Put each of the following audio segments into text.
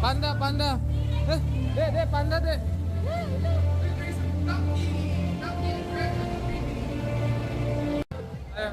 Panda, panda. Dek, panda, dek. Ayo.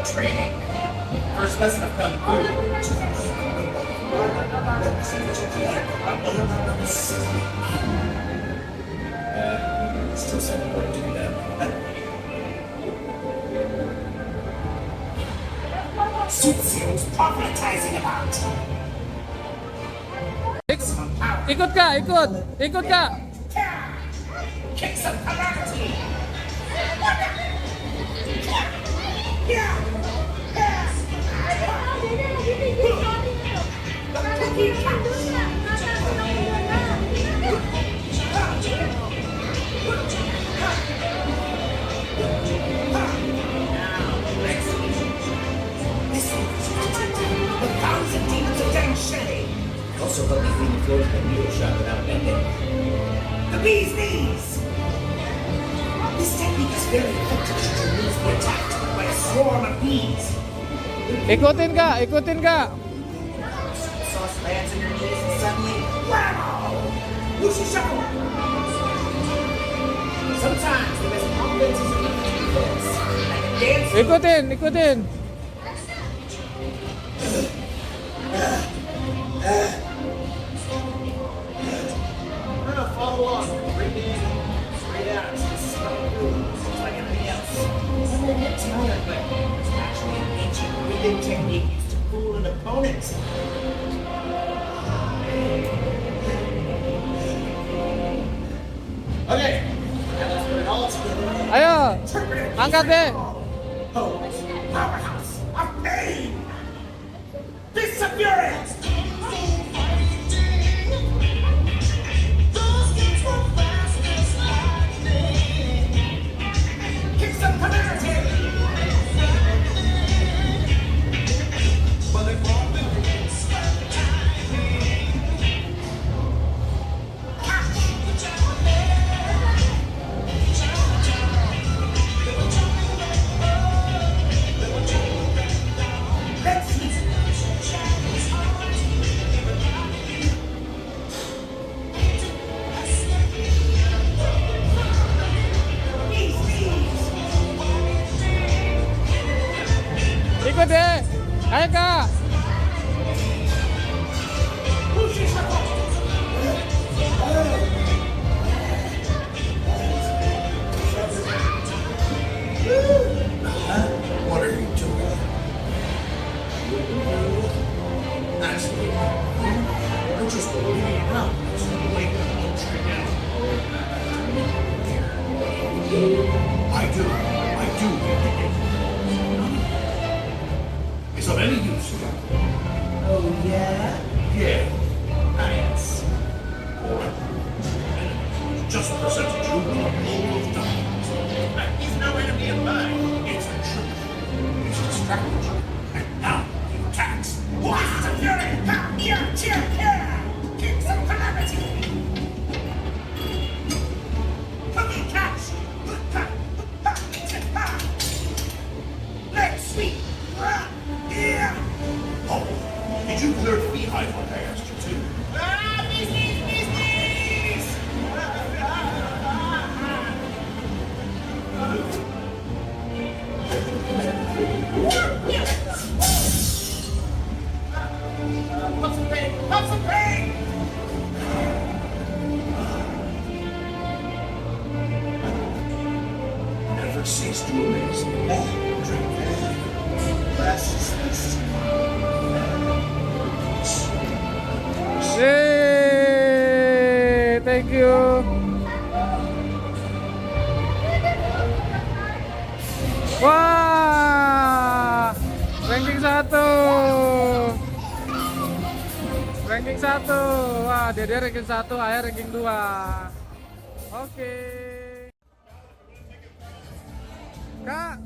Training. First lesson of Kung Fu. Still so important to do that. Soothsayers prophetizing about. Ikut kak, ikut kak. Kick some calamity. Also help me clean the floors in the needle shot without bending. The bee's knees! This technique is very effective should your knees be attacked by a swarm of bees. Ikutin kak. Sauce lands in your knees and suddenly, wow! Whooshy shuffle! Sometimes the best offense is a defense. Like a dance. Ikutin. We're gonna follow along. Straight in, straight out. Just like anything else. It's a little bit tired, but it's actually an ancient breathing technique used to fool an opponent. Okay, now let's put it all together. Ayo, angkat deh. Powerhouse of pain! Fist of fury! Kick some calamity! Let's see. Ikut deh. Ayo kak. What are you doing? Actually, I'm just looking around. So wait, don't check out. I do. It's of any use. Oh, yeah? Yeah. Nice. Just a percentage of the whole of diamonds. He's no enemy of mine. It's the truth. It's a strategy. And now he attacks. What's the fury? Kick some calamity. Cookie catch. Let's sweep. Oh, did you clear the beehive like I asked you to? Bees! Pop some pain! 6 strawberries. Drink that. Glasses. Yeay, thank you. Wah, ranking 1. Ranking 1. Wah, Dede ranking 1, Ayah ranking 2. Oke. Kak.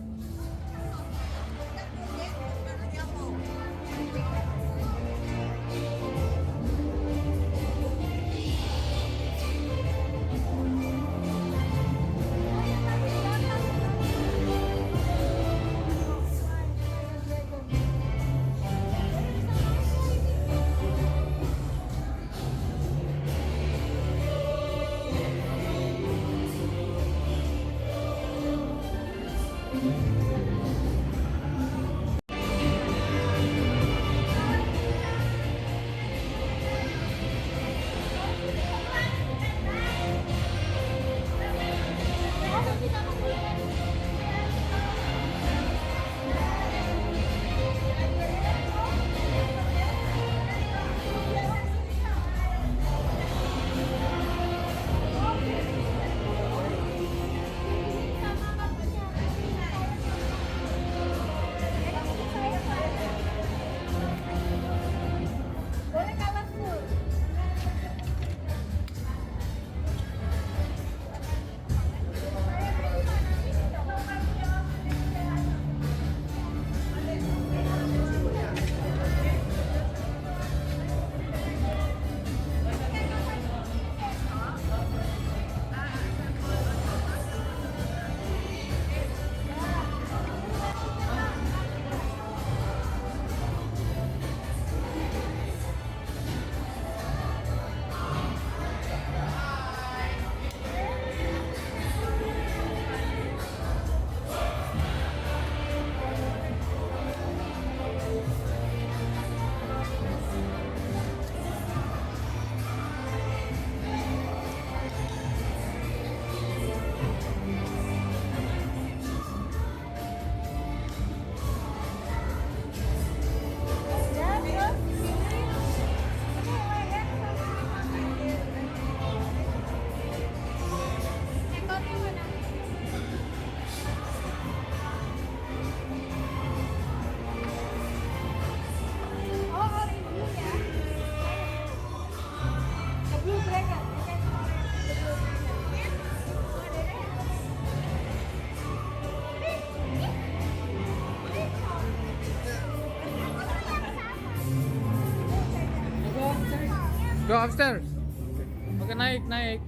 Go upstairs. Oke, naik.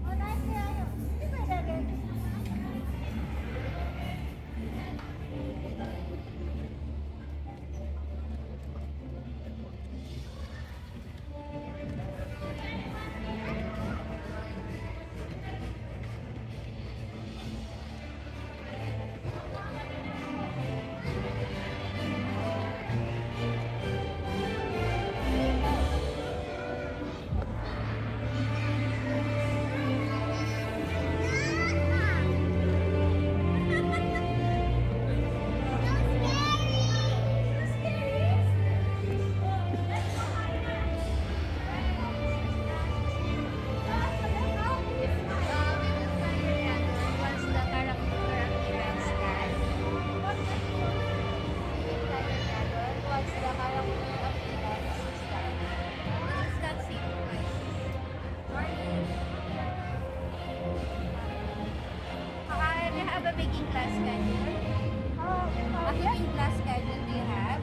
baking class schedule? A baking class schedule do you have?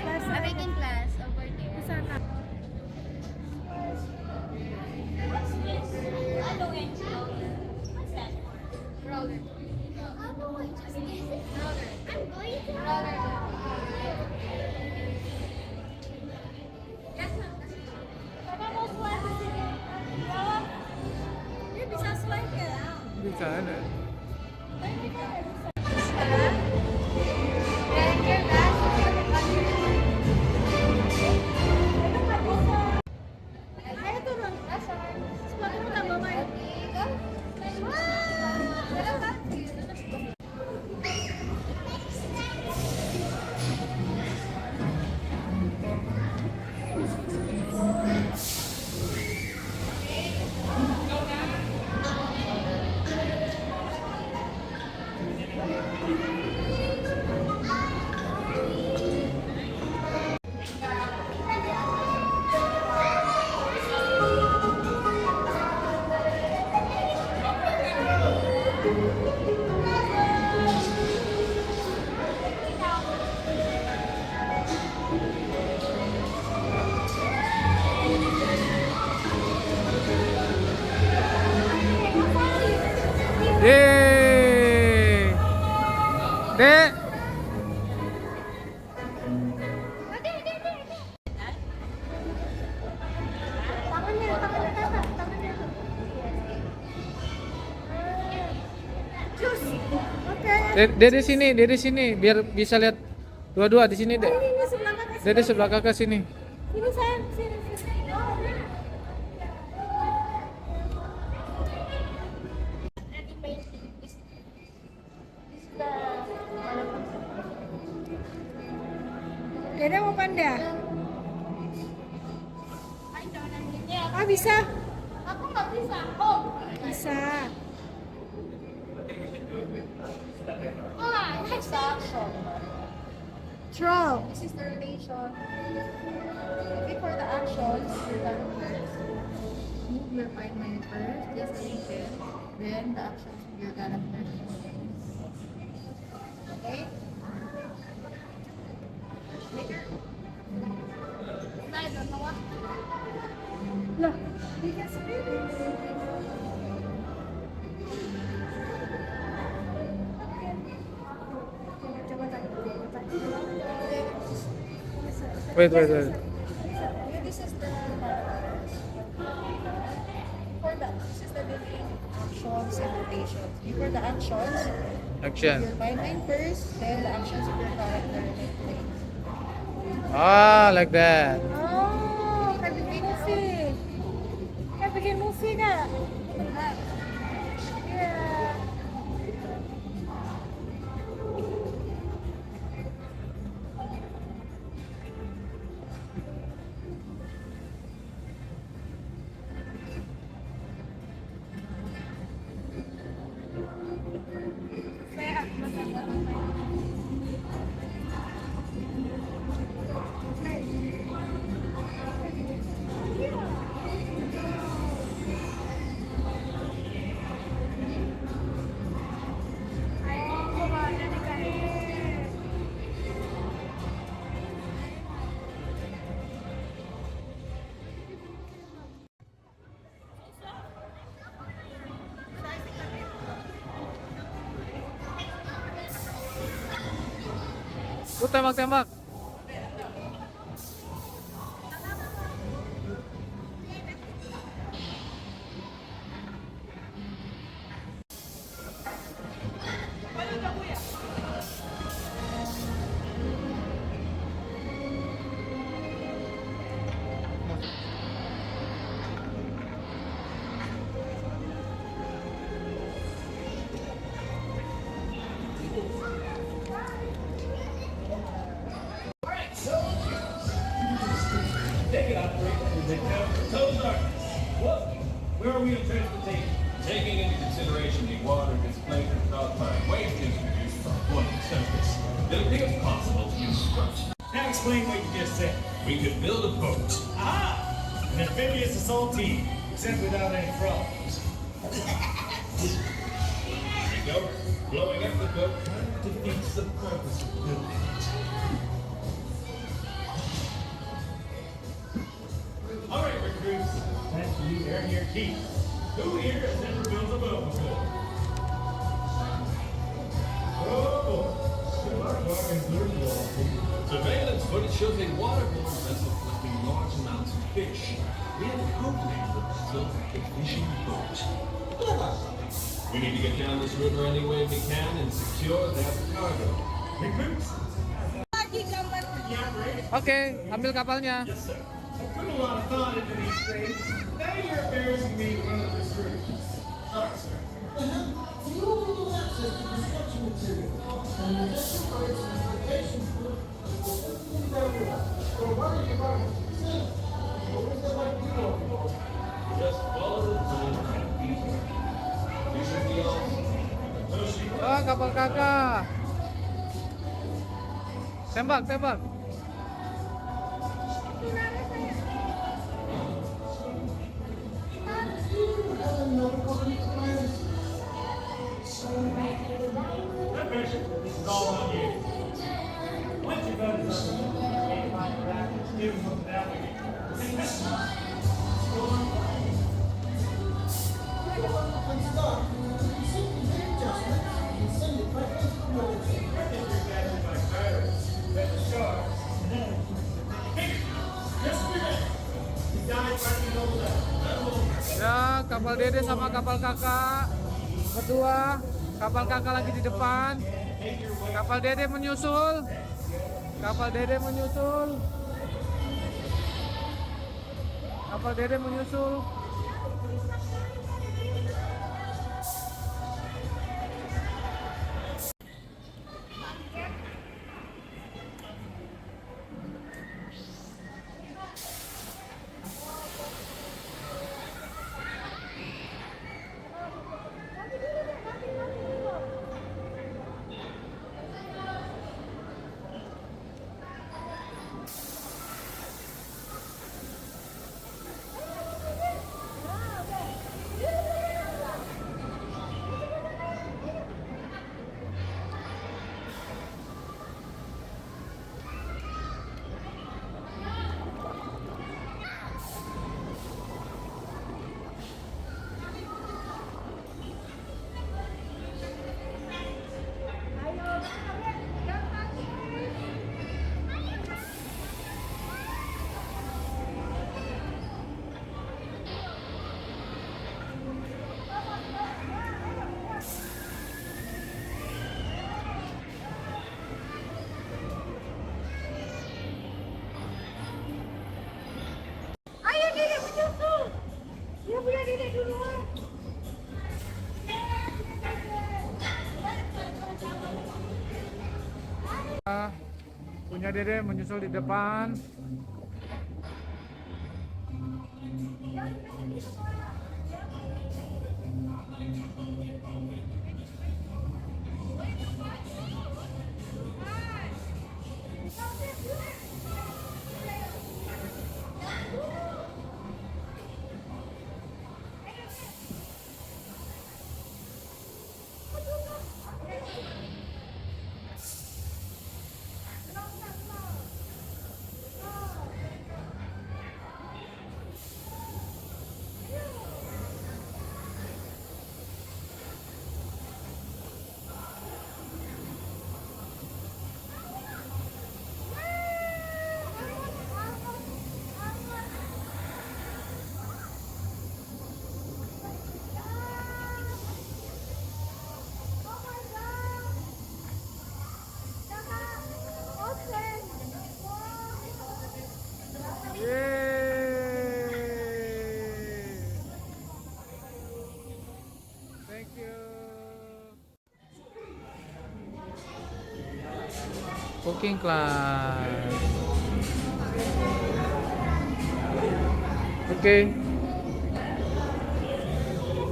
A baking class over there. Sana. What's this? What's that? Roller. I'm going to roller. I'm going to roller. Dia bisa slide ya? Bisa ada. Ayo turun. Sepatumu tambah main. Dede sini, biar bisa lihat dua-dua di sini deh. Ini sebelah kakak. Dede sebelah kakak sini. Ini sayang, sini, sini. Dede mau panda? Ah bisa? Aku nggak bisa. Oh, Bisa. this is the action. Troll. This is the rotation. Okay, for the actions, you're gonna first move your fine line first, just a little. Then the actions you're gonna first. Okay? Later. Slide on the one. Lah, dikasih ini. Coba tanya. Wait. Yeah, this is the for the this is the different actions and rotations. Before the actions, Action. your fine line first, then the actions of your character plays. Ah, like that. Oh, kayak bikin movie. Kayak bikin movie kak. Iya. Tembak. Where are we in transportation? Taking into consideration the water displacement caused by waste introduced from flooding surface, it appears possible to use structure. Now explain what you just said. We could build a boat. Aha! An amphibious assault team, except without any frogs. There you go. Blowing up the boat kind of defeats the purpose of building it. All right, recruits. That's you earn your keep. Who here has never built a boat before? Oh, boy. Our bargains are long. Surveillance footage shows a waterborne vessel collecting large amounts of fish. We have codenamed the vessel a fishing boat. We need to get down this river any way we can and secure that cargo. Recruits? Oke, ambil kapalnya. Yes, sir. I put a lot of thought into these things. Now you're embarrassing me in front of this group. All right, sir. Just follow the zone and be here. You should be all Oh, kapal kakak. Tembak. That mission, this is all on you. Once you've done this, you can't find the raft, it's due from the navigator. Ya, kapal Dede sama kapal kakak berdua. Kapal kakak lagi di depan. Make your way. Kapal Dede menyusul. Kapal Dede menyusul. Kapal Dede menyusul. Ayo Dede menyusul. Dia punya Dede duluan. Punya Dede menyusul di depan. Yeay. Thank you. Cooking class. Okay.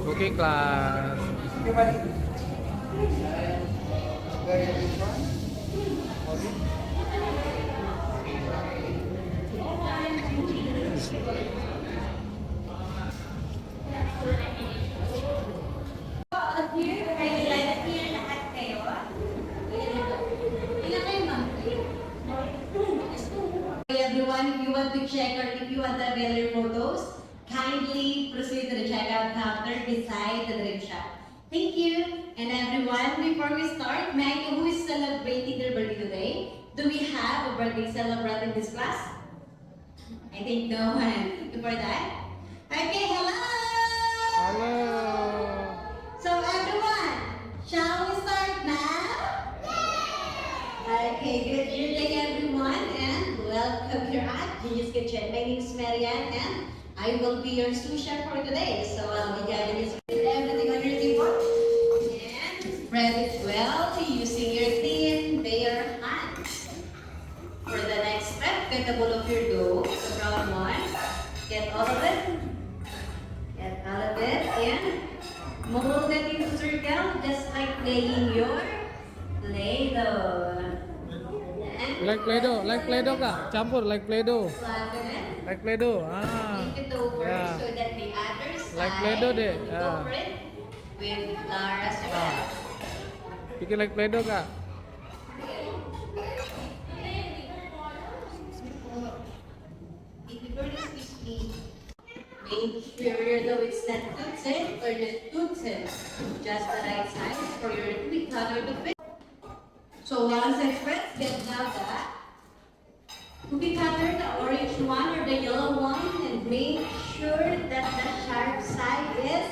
Cooking class. Everyone, if you want to check or if you want to avail your photos, kindly proceed to the checkout counter beside the drink shop. Thank you. And everyone, before we start, may I know who is celebrating their birthday today? Do we have a birthday celebrant in this class? I think no one. Before that? Okay, hello! Halo. So everyone, shall we start now? Okay, good evening everyone and welcome here at Genius Kitchen. My name is Marianne and I will be your sous chef for today. So I'll be guiding you with everything on your table and spread it well using your thin, bare hands. For the next step, get a bowl of your dough, the brown one. Get all of it. Get all of it and mold it into circle just like playing your Play-Doh. And Like Play-Doh kak, campur like Play-Doh, flatten it. like Play-Doh. Ah, Flip it over yeah. so that the other side Like Play-Doh deh, will yeah. cover it with flour as well. Bikin like Play-Doh kak. If you burn this crispy, make sure your dough is not too thin or not too thin. Just the right size for your quick cutter to fit. So once express, get now that cookie cutter, the orange one or the yellow one, and make sure that the sharp side is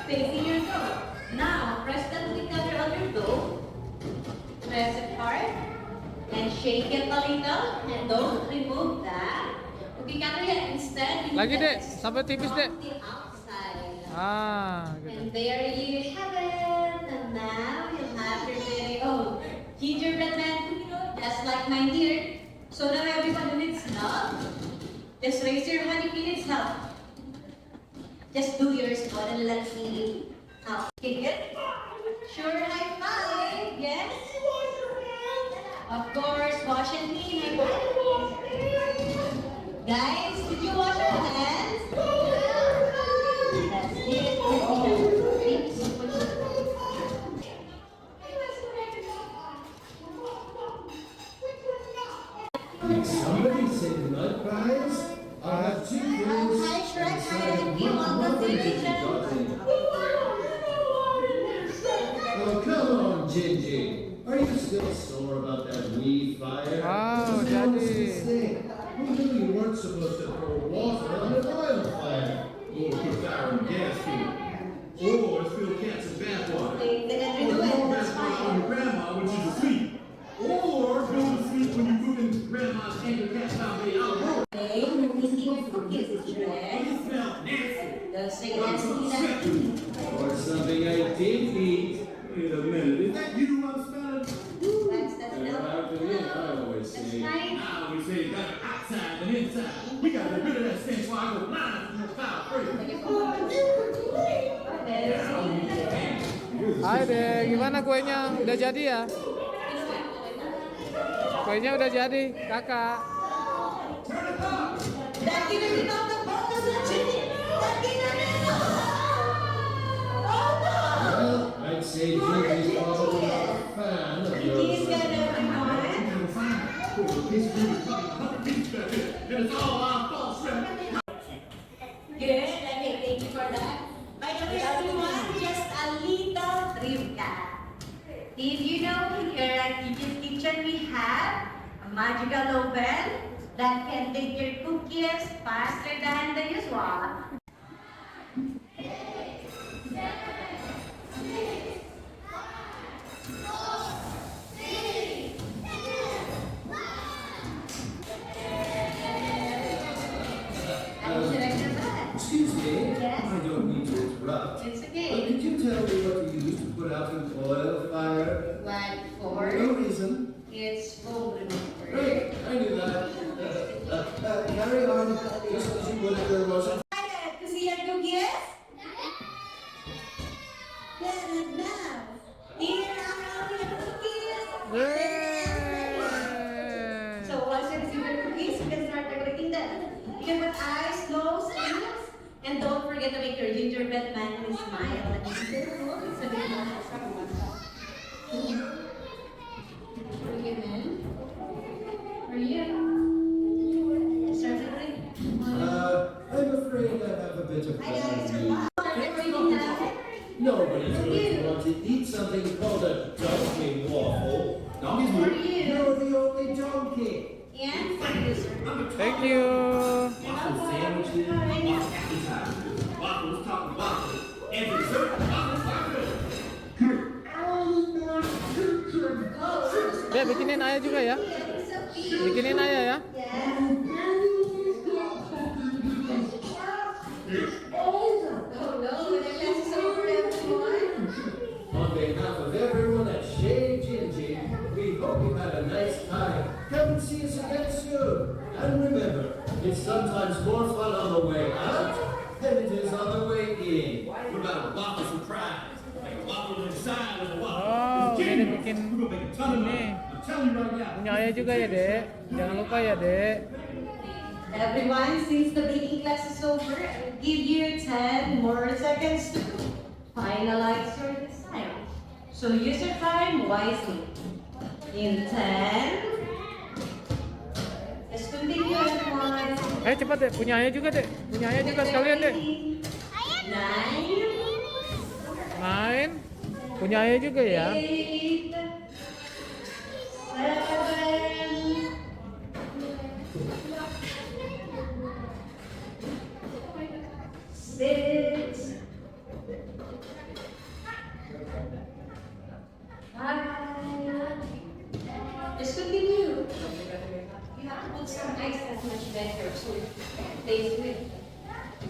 facing your dough. Now, press the cookie cutter on your dough. expressive part. And shake it a little and don't remove that. Okay, Katria, instead you Lagi, do Dek. this Sampai tipis, Dek. from the outside. Ah, gitu. And there you have it. And now you have your very own gingerbread man cookie dough, just like mine here. So now everyone who needs help, just raise your hand if you need help. Just do yours, God, and let me help. Kick it. Sure, high five. Yes. Of course, wash and clean. High five. Guys, did you wash your hands? That's it. Thank you so much. Somebody said mud pies? I'll have two rings Hi, Shrek. inside Hi, of you one want the muffin thing? that Oh, come on, Gingy. Are you still sore about that weed fire? Wow, This house Daddy. is sick. Who knew you weren't supposed to throw water on an oil fire? Or put fire in gas fuel. Or spill cats in bathwater. They didn't Or do it. pour That's bathwater on fine. your grandma when she's asleep. Or go to sleep when you're cooking grandma's anger cat found out of road. Okay, we're eating cookies, Shrek. You smell nasty. Don't say nasty. Or something I did eat. Wait a minute, is that you I'm smelling? That's enough. After me, I always That's say. right. I always say it's better outside than inside. We gotta get rid of that stench while I go blind from your foul breath. Hai deh, gimana kuenya? Udah jadi ya? Kuenya udah jadi, kakak. That didn't become the focus of Jimmy. That didn't. Oh Well, I'd say Gingy's probably not a fan of no! He's yours. got everyone. And it's all our fault, Shrimp. Good. Okay, thank you for that. By the way, everyone, just a little trivia. Did you know here at Gigi's Kitchen we have a magical oven that can bake your cookies faster than the usual? Excuse me, Yes? I don't mean to interrupt. It's But okay. could you tell me what you use to put out an oil fire? What No for? reason. It's foam remover. Great, I knew that. Carry on, just as you would if there wasn't. Excited to see your cookies? Then now, here are your cookies. Yeay. So once you receive your cookies, you can start decorating them. You can put eyes, nose, ears, and don't forget to make your gingerbread man smile. Let me see your nose. It's a bit Bring it in. For you. Start decorating. I'm afraid I have a bit of Hi guys, company. start decorating now. Nobody's going to want to eat something called a donkey waffle. Donkey's For good. you. You're the only donkey. And for you, sir. Thank you. Waffle sandwiches, waffle appetizers, waffles, talking waffles, and dessert, waffles, waffles. Dek, bikinin ayah juga ya. Bikinin ayah ya. Oh no, the class is over, everyone. On behalf of everyone at Shea Gingy, we hope you had a nice time. Come and see us again soon. And remember, it's sometimes more fun on the way out than it is on the way in. What about a waffle surprise? Like a waffle inside of a waffle. Oh, It's jadi genius. bikin We're gonna make a ton of ini. money. I'm telling you right now. Punya ayah juga ya, Dek. Jangan lupa ya, Dek. Everyone, since the baking class is over, I'll give you 10 more seconds to finalize your design. So use your time wisely. In 10, just continue everyone. Ayo cepat, Dek. Punya ayah juga, Dek. Punya ayah juga sekalian, Dek. 9, Main. Punya ayah juga ya. 8, 7, 6, 5, that much better. So taste with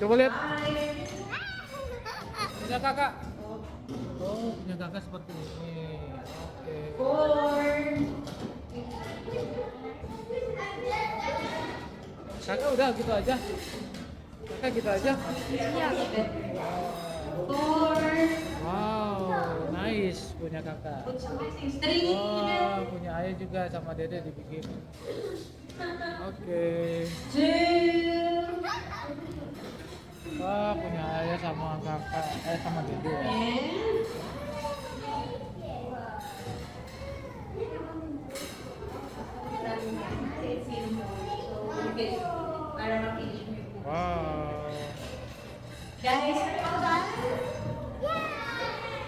Coba lihat. 5, Punya kakak. Oh, punya kakak seperti ini. Oke. 4, Kakak udah gitu aja. Kakak gitu aja. 4, Wow, nice punya kakak. put some icing. Stringy. Oh, punya ayah juga sama dede dibikin. Oke. 2, Wah, punya ayah sama kakak, sama dede ya. and Wow. guys, all done?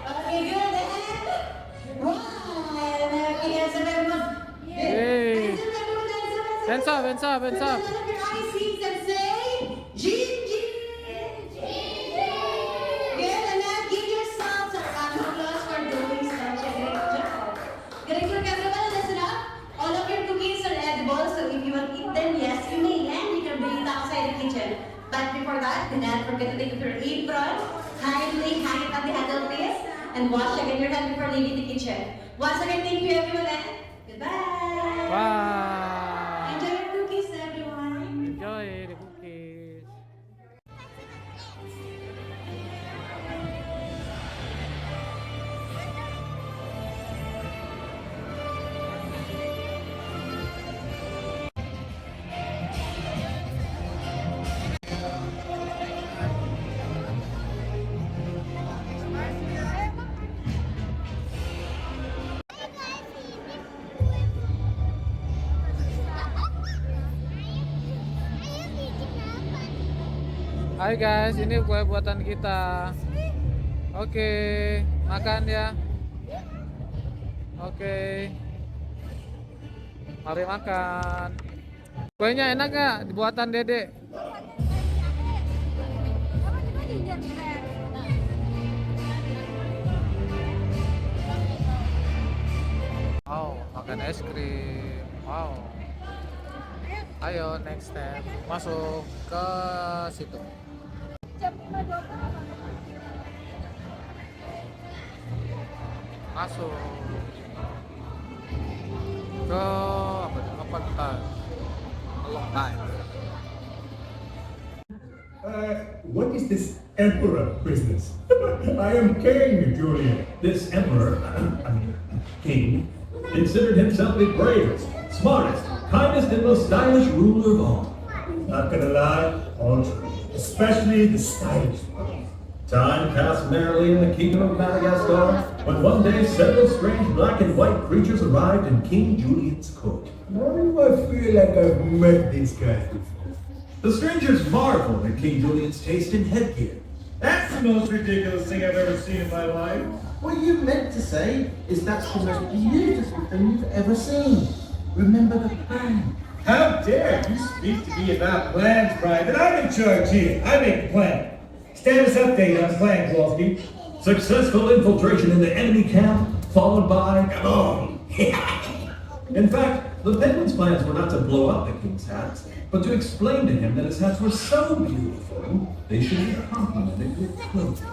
Okay, good. And right. Okay, hands up, everyone. Yay. Hands up, everyone. Hands up, hands up, hands up. Put your eyes seats and say, Gigi. Good, and now give yourselves a round of applause for doing such a great job. Great work, everyone. Listen up. All of your cookies are edible, so if you want to eat them, yes, you may, and you can bring it outside the kitchen. But before that, do not forget to take your apron, kindly hang it on the handle, please, and wash again your hand before leaving the kitchen. Once again, thank you, everyone, and goodbye. Wow. Enjoy your cookies, everyone. Enjoy the cookies. Hai guys, ini kue buatan kita. Oke, makan ya. Oke. Mari makan. Kuenya enak gak? Buatan Dede. Wow, makan es krim. Wow. Ayo next step. Masuk ke situ. Masuk ke apa ntar long time. What is this emperor business? I am King Julian. This emperor, king, considered himself the bravest, smartest, kindest, and most stylish ruler of all. Not gonna lie, all true. Especially the stylish one. Time passed merrily in the kingdom of Madagascar, when one day several strange black and white creatures arrived in King Julian's court. Why do I feel like I've met these guys before? The strangers marveled at King Julian's taste in headgear. That's the most ridiculous thing I've ever seen in my life. What you meant to say is that's the most beautiful thing you've ever seen. Remember the plan. How dare you speak to me about plans, Brian? That I'm in charge here. I make the plan. Status update on plan, Kowalski. Successful infiltration in the enemy camp, followed by boom. In fact, the Penguins' plans were not to blow up the king's hats, but to explain to him that his hats were so beautiful, they should be complemented with clothing.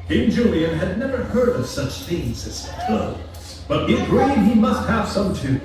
King Julian had never heard of such things as clothes, but he agreed he must have some too.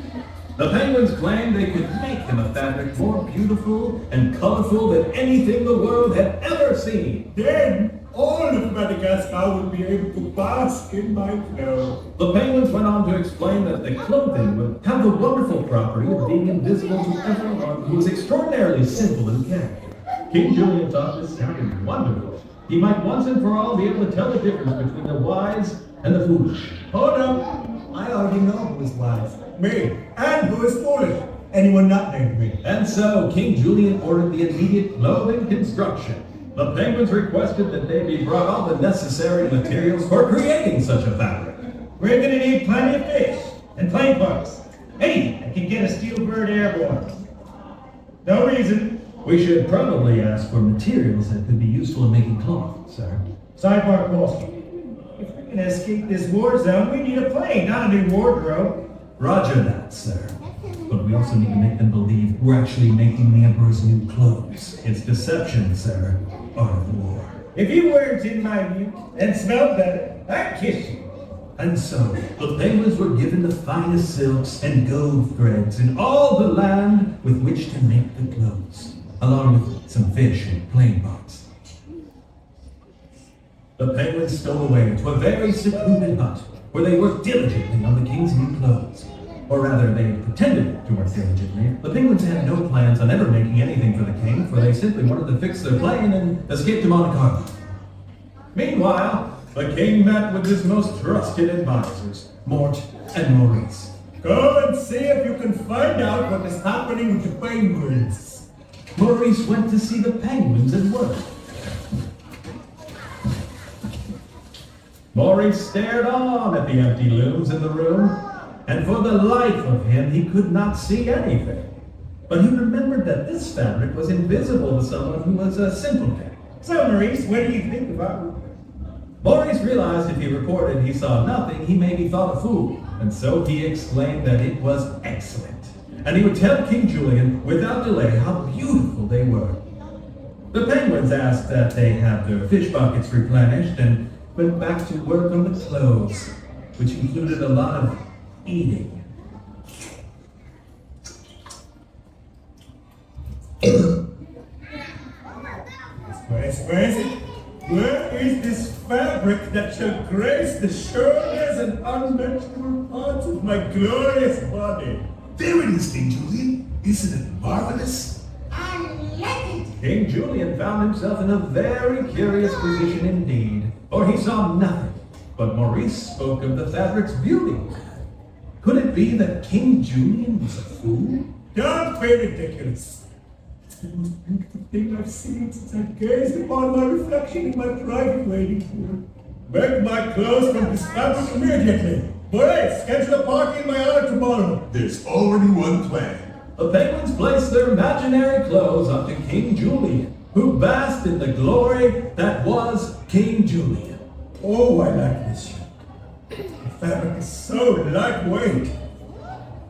The Penguins claimed they could make him a fabric more beautiful and colorful than anything the world had ever seen. Then all of Madagascar would be able to bask in my flow. The Penguins went on to explain that the clothing would have the wonderful property of being invisible to everyone who was extraordinarily simple in character. King Julian thought this sounded wonderful. He might once and for all be able to tell the difference between the wise and the foolish. Hold up. I already know who is wise. Me. And who is foolish. Anyone not named me. And so King Julian ordered the immediate clothing construction. The Penguins requested that they be brought all the necessary materials for creating such a fabric. We're gonna need plenty of fish and plane parts. Anything that can get a steel bird airborne. No reason. We should probably ask for materials that could be useful in making cloth, sir. Sidebar, Kowalski. If we're gonna escape this war zone, we need a plane, not a new wardrobe. Roger that, sir. but we also need to make them believe we're actually making the Emperor's new clothes. It's deception, sir. Art of war. If you weren't in my view and smelled better, I'd kiss you. And so, the penguins were given the finest silks and gold threads in all the land with which to make the clothes, along with some fish and plain pots. The penguins stole away to a very secluded hut, where they worked diligently on the king's new clothes. Or rather, they pretended to work diligently. The penguins had no plans on ever making anything for the king, for they simply wanted to fix their plane and escape to Monte Carlo. Meanwhile, the king met with his most trusted advisors, Mort and Maurice. Go and see if you can find out what is happening with the penguins. Maurice went to see the penguins at work. Maurice stared on at the empty looms in the room, and for the life of him, he could not see anything. But he remembered that this fabric was invisible to someone who was a simpleton. So, Maurice, what do you think about it? Maurice realized if he reported he saw nothing, he may be thought a fool, and so he exclaimed that it was excellent, and he would tell King Julian without delay how beautiful they were. The penguins asked that they have their fish buckets replenished and went back to work on the clothes, which included a lot of eating. Where is this fabric that shall grace the shoulders and unmentionable parts of my glorious body? There it is, King Julian. Isn't it marvelous? King Julian found himself in a very curious position indeed, for he saw nothing, but Maurice spoke of the fabric's beauty. Could it be that King Julian was a fool? Don't be ridiculous. It's the most beautiful thing I've seen since I gazed upon my reflection in my private waiting room. Make my clothes from this fabric immediately. Boys, schedule a party in my honor tomorrow. There's already one plan. The penguins placed their imaginary clothes onto King Julian, who basked in the glory that was King Julian. Oh, I like this. The fabric is so lightweight.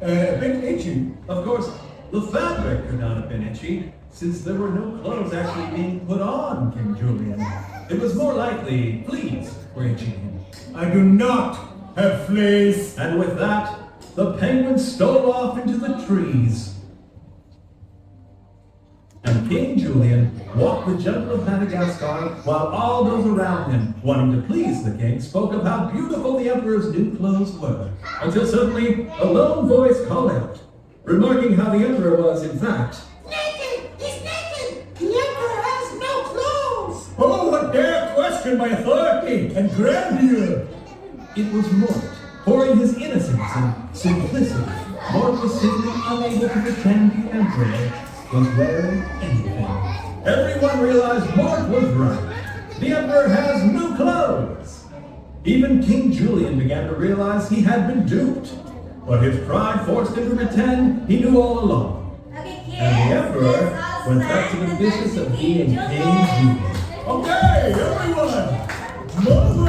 A bit itchy. Of course, the fabric could not have been itchy, since there were no clothes actually being put on King Julian. It was more likely fleas were itching him. I do not have fleas. And with that, the penguins stole off into the trees. And King Julian walked the jungle of Madagascar while all those around him, wanting to please the king, spoke of how beautiful the emperor's new clothes were. Until suddenly, a lone voice called out, remarking how the emperor was, in fact, Naked! He's naked! The emperor has no clothes! Oh, what dare question my authority and grandeur! it was Mort, pouring his innocence and simplicity. Mort was simply unable to pretend the emperor was wearing anything. Everyone realized Mort was right. The emperor has new clothes. Even King Julian began to realize he had been duped. But his pride forced him to pretend he knew all along. And the emperor went back to the business of being King Julian. Okay, everyone! Move!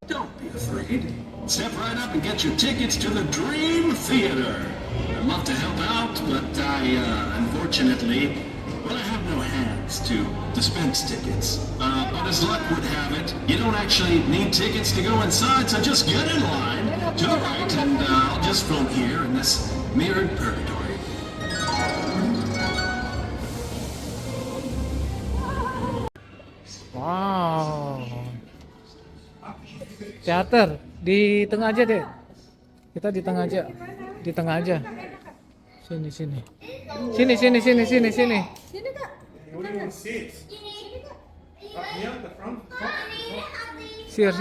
Don't be afraid. Step right up and get your tickets to the Dream Theater. I'd love to help out, but unfortunately, well, I have no hands to dispense tickets. But as luck would have it, you don't actually need tickets to go inside, so just get in line to the right, and I'll just float here in this mirrored purgatory. Wow. Teater di tengah aja deh. Kita di tengah aja. Di tengah aja. Sini sini. Sini sini sini sini sini. Sini kak. Yeah, the front. Here.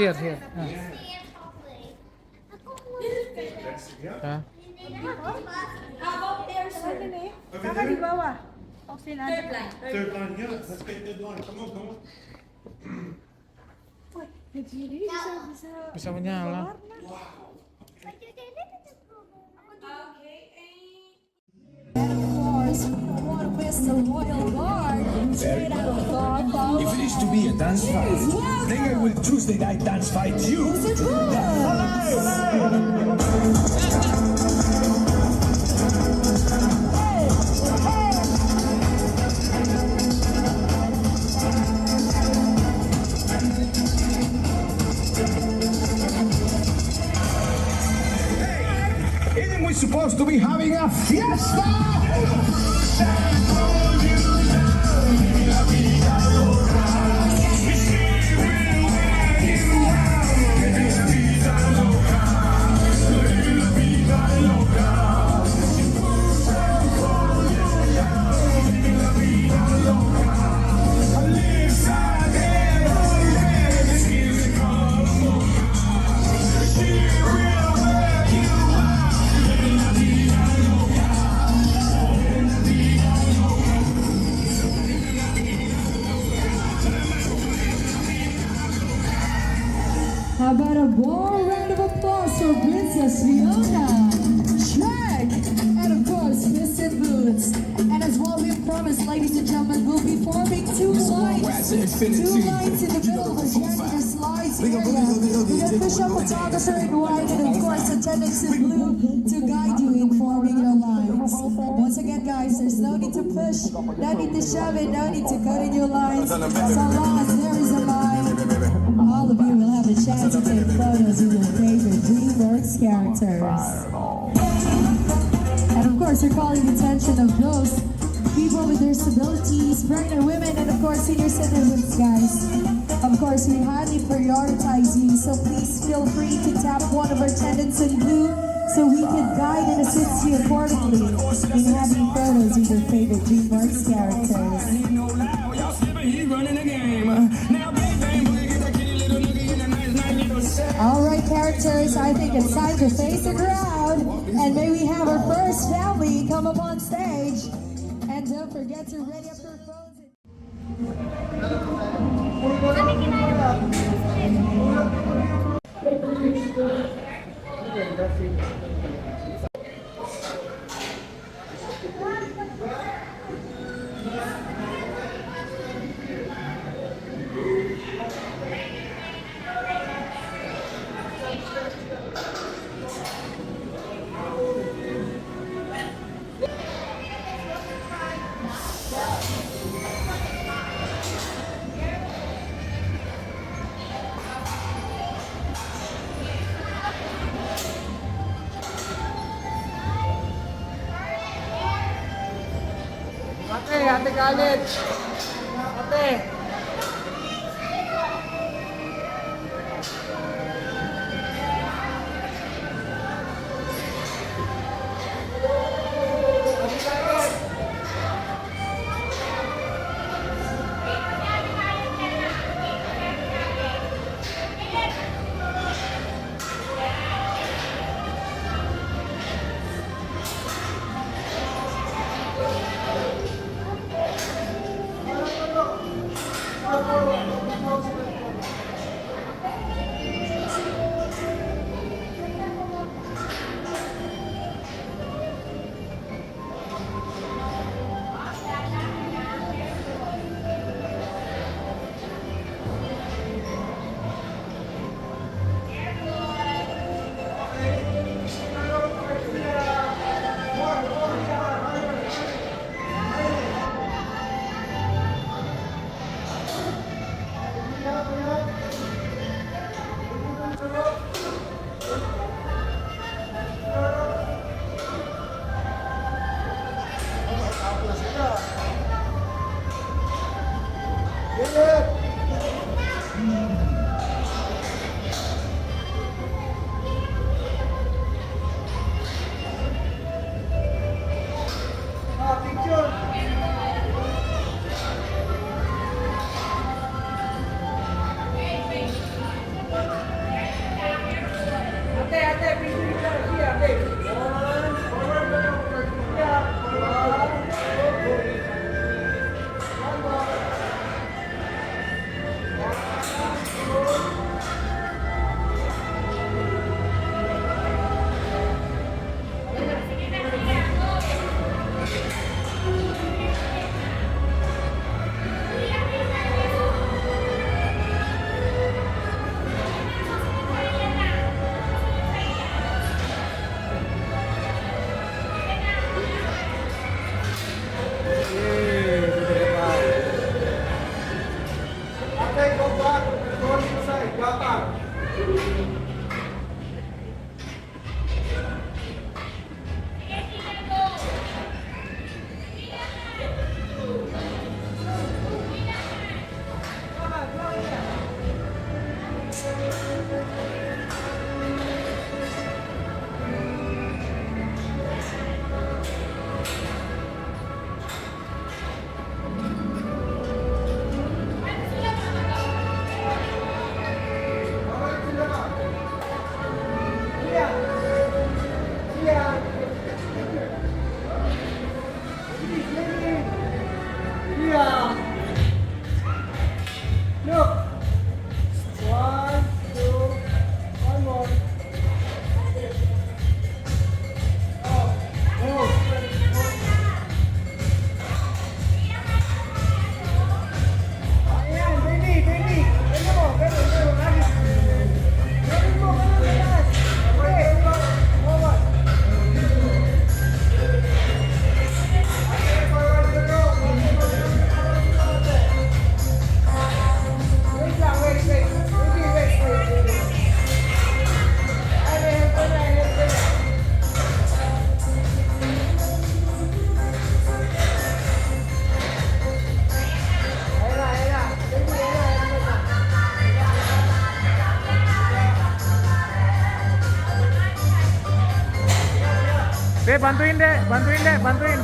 Ah. Ah. Kakak di bawah. Oxygen ada. Third line, yeah. Let's get third line. Come on. Jadi bisa Bisa menyala. If it is to be a dance fight, then I will Tuesday night dance fight you. Isn't we supposed to be having a fiesta? How about a warm round of applause for Princess Fiona, Shrek, and of course Mr. Boots. And as well we promised, ladies and gentlemen, we'll be forming two lines in the middle of the Janitor Slides area with official photographer in white and of course attendants in blue to guide you in forming your lines. Once again guys, there's no need to push, no need to shove it, no need to cut in your lines. So long as there is a line, all of you will have a chance to take photos with your favorite DreamWorks characters. And of course, you're calling the attention of those people with disabilities, pregnant women, and of course, senior citizens, guys. Of course, we highly prioritize you, so please feel free to tap one of our attendants in blue so we can guide and assist you accordingly in having photos with your favorite DreamWorks characters. Alright characters, I think it's time to face the crowd, and may we have our first family come up on stage. And don't forget to ready up your phones. Ate Khaled. Ate. Dek, bantuin dek, bantuin dek, bantuin.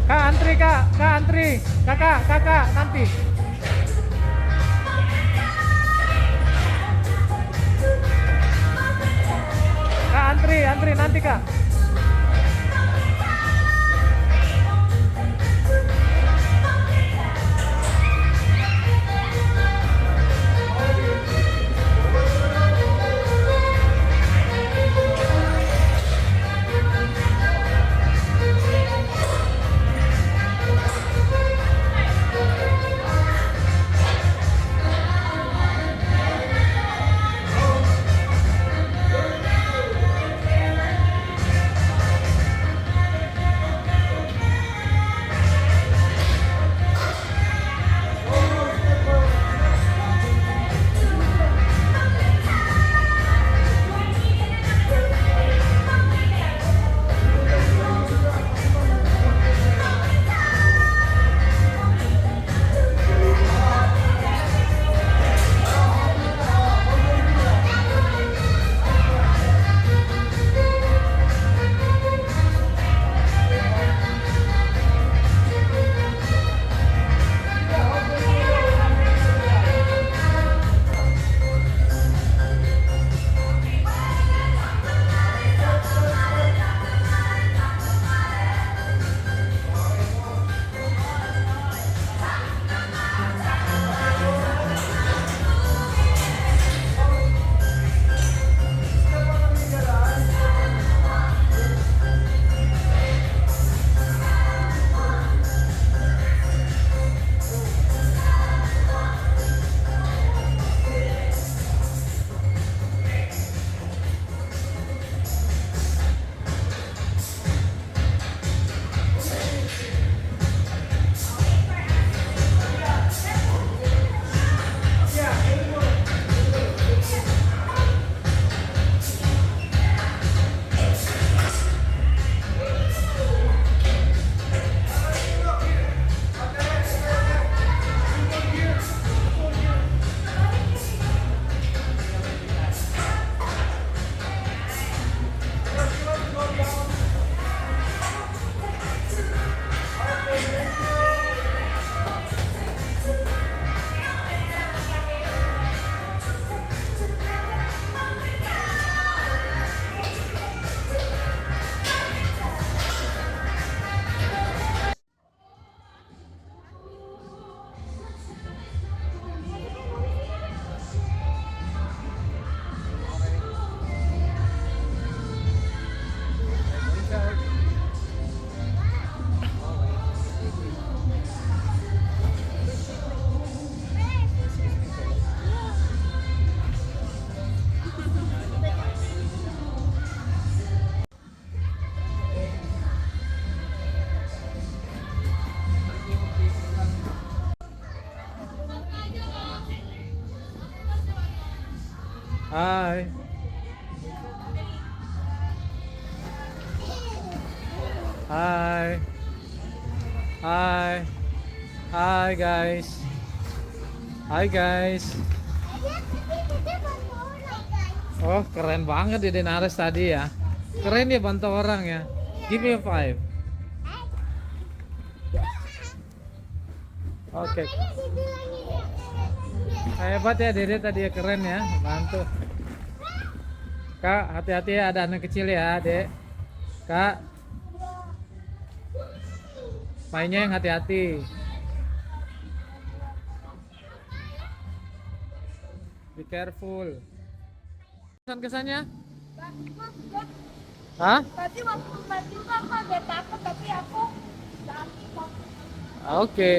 Kak antri kak antri, kakak nanti. Kak antri nanti kak. Hai. Hai. Hai. Hai guys. Hai guys. Oh, keren banget ya Denares tadi ya. Keren dia bantu orang ya. Give me a 5. Oke. Hebat ya Dede tadi ya, keren ya, bantu. Kak, hati-hati ya, ada anak kecil ya, Dek. Kak, mainnya yang hati-hati. Be careful. Kesan-kesannya? Hah? Tadi waktu mandi aku agak takut tapi aku Oke.